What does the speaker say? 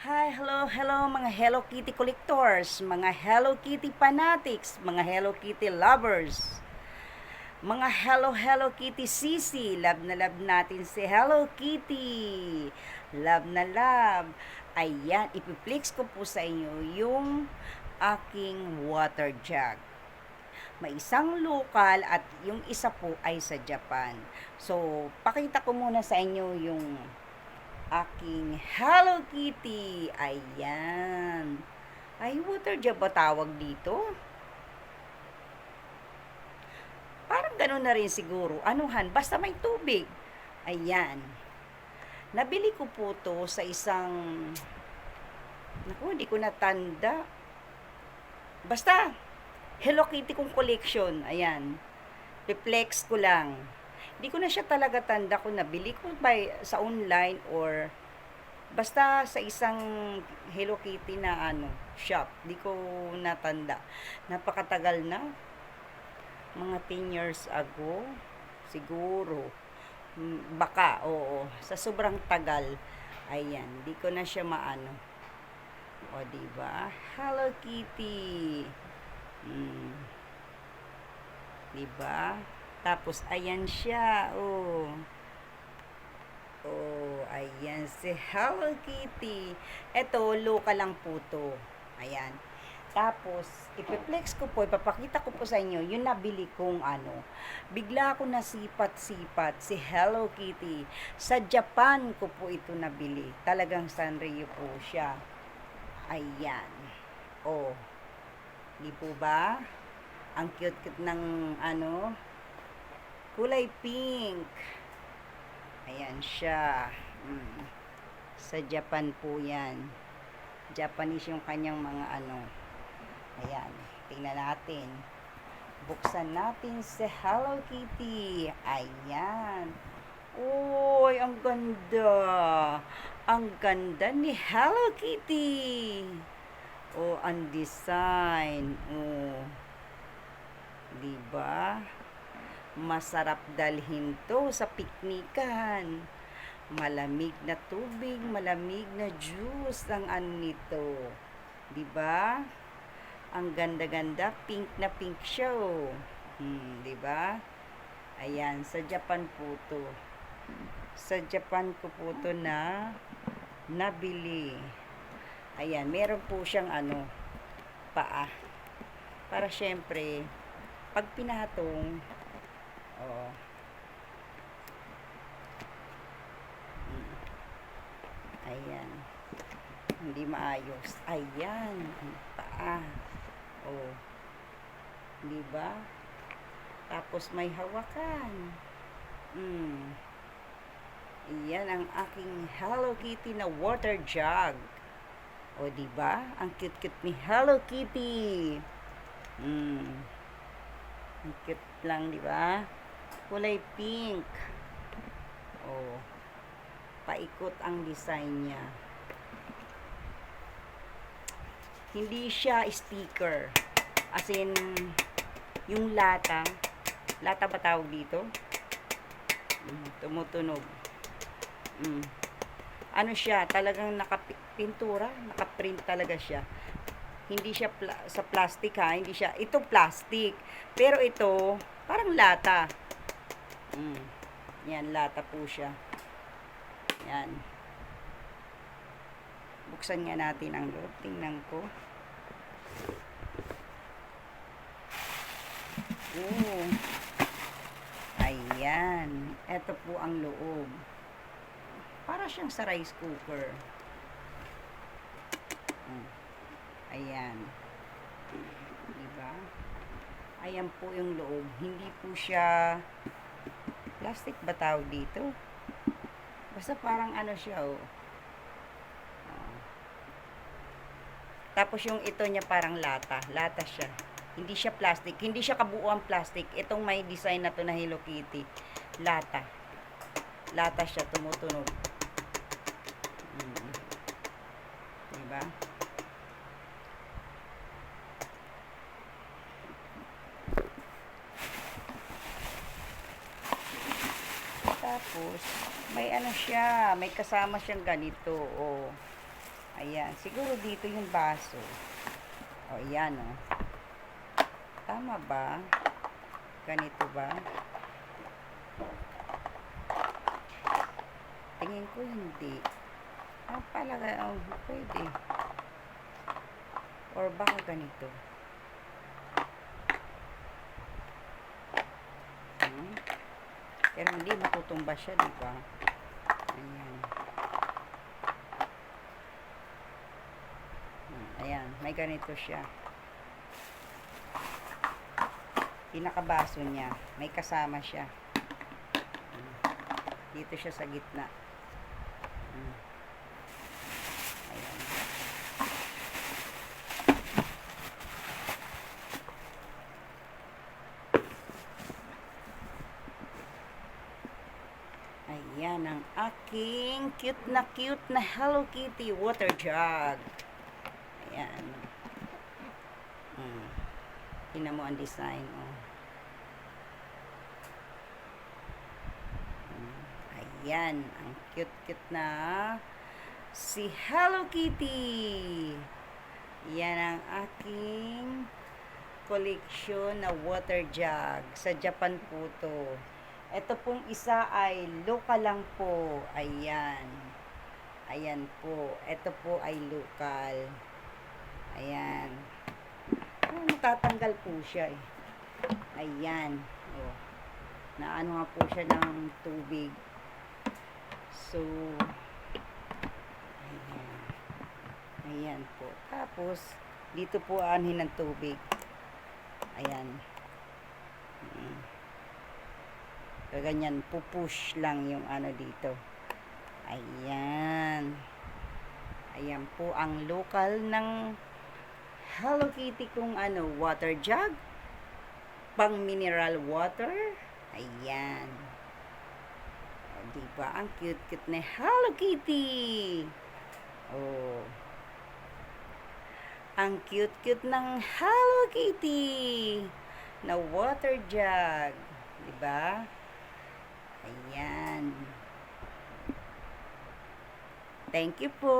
Hi, hello mga Hello Kitty collectors, mga Hello Kitty fanatics, mga Hello Kitty lovers, mga Hello Kitty sisi, love na love natin si Hello Kitty, love na love. Ayan, ipiplex ko po sa inyo yung aking water jug. May isang lokal at yung isa po ay sa Japan. So, pakita ko muna sa inyo yung aking Hello Kitty. Ayan. Ay, water jug ba tawag dito? Parang gano'n na rin siguro. Anuhan, basta may tubig. Ayan. Nabili ko po to sa isang, naku, hindi ko natanda. Basta, Hello Kitty kong collection. Ayan. Reflex ko lang. Hindi ko na siya talaga tanda kung nabili ko sa online or basta sa isang Hello Kitty na shop. Di ko natanda. Napakatagal na. Mga 10 years ago. Siguro. Baka, oo. Sa sobrang tagal. Ayan. Di ko na siya maano. O, diba? Hello Kitty. Diba? Tapos, ayan siya. Oh. Oh, ayan si Hello Kitty. Ito, local lang po to. Ayan. Tapos, ipiplex ko po, ipapakita ko po sa inyo, yung nabili kong bigla ako nasipat-sipat si Hello Kitty. Sa Japan ko po ito nabili. Talagang Sanrio po siya. Ayan. Oh. Di po ba? Ang cute-cute ng kulay pink. Ayan siya. Sa Japan po yan. Japanese yung kanyang mga Ayan. Tingnan natin. Buksan natin si Hello Kitty. Ayan. Uy, ang ganda. Ang ganda ni Hello Kitty. Oh, ang design. Oh. Diba? Masarap dalhin to sa piknikan. Malamig na tubig, malamig na juice ang nito. 'Di ba? Ang ganda-ganda, pink na pink siya. 'Di ba? Ayan, sa Japan po to. Sa Japan ko po to na nabili. Ayan, meron po siyang paa. Para syempre, pag pinatong, oh. Ayan. Hindi maayos. Ayan. Paa. Oh. Diba? Tapos may hawakan. Iyan ang aking Hello Kitty na water jug. O, diba? Ang cute-cute ni Hello Kitty. Ang cute lang, diba? Kulay pink. Oh. Paikot ang design niya. Hindi siya sticker. As in, yung lata. Lata ba tawag dito? Tumutunog. Ano siya? Talagang nakapintura. Nakaprint talaga siya. Hindi siya sa plastic ha. Hindi siya. Ito plastic. Pero ito, parang lata. Yan, lata po siya. Yan. Buksan nga natin ang loob. Tingnan ko. Oh. Ayan. Ito po ang loob. Para siyang sa rice cooker. Ayan. Diba? Ayan po yung loob. Hindi po siya plastic ba tawag dito? Basta parang siya, oh. Tapos yung ito niya parang lata. Lata siya. Hindi siya plastic. Hindi siya kabuuan plastic. Itong may design na to na Hello Kitty. Lata. Lata siya. Tumutunog. Diba? Tapos, may siya. May kasama siyang ganito. Oh. Ayan. Ayan, siguro dito yung baso. O, ayan, o. Tama ba? Ganito ba? Tingin ko hindi. Pala, pwede. Or baka ganito. Pero hindi matutumba siya, di ba? Ayan. Ayan, may ganito siya. Pinakabaso niya, may kasama siya. Dito siya sa gitna. Ayan. Ayan ang aking cute na Hello Kitty water jug. Ayan. Tingnan mo ang design. Oh. Ayan. Ang cute na si Hello Kitty. Yan ang aking collection na water jug. Sa Japan po to. Ito pong isa ay local lang po. Ayan. Ayan po. Ito po ay local. Ayan. Matatanggal po siya eh. Ayan. Oh. Naano nga po siya ng tubig. So, ayan. Ayan po. Tapos, dito po aanhin ng tubig. Ayan. Ganyan, pupush lang yung ano dito. Ayan. Ayan po ang local ng Hello Kitty kung ano, water jug. Pang mineral water. Ayan. O, diba? Ang cute na Hello Kitty. Oh. Ang cute ng Hello Kitty na water jug. Diba? Ayan. Thank you po.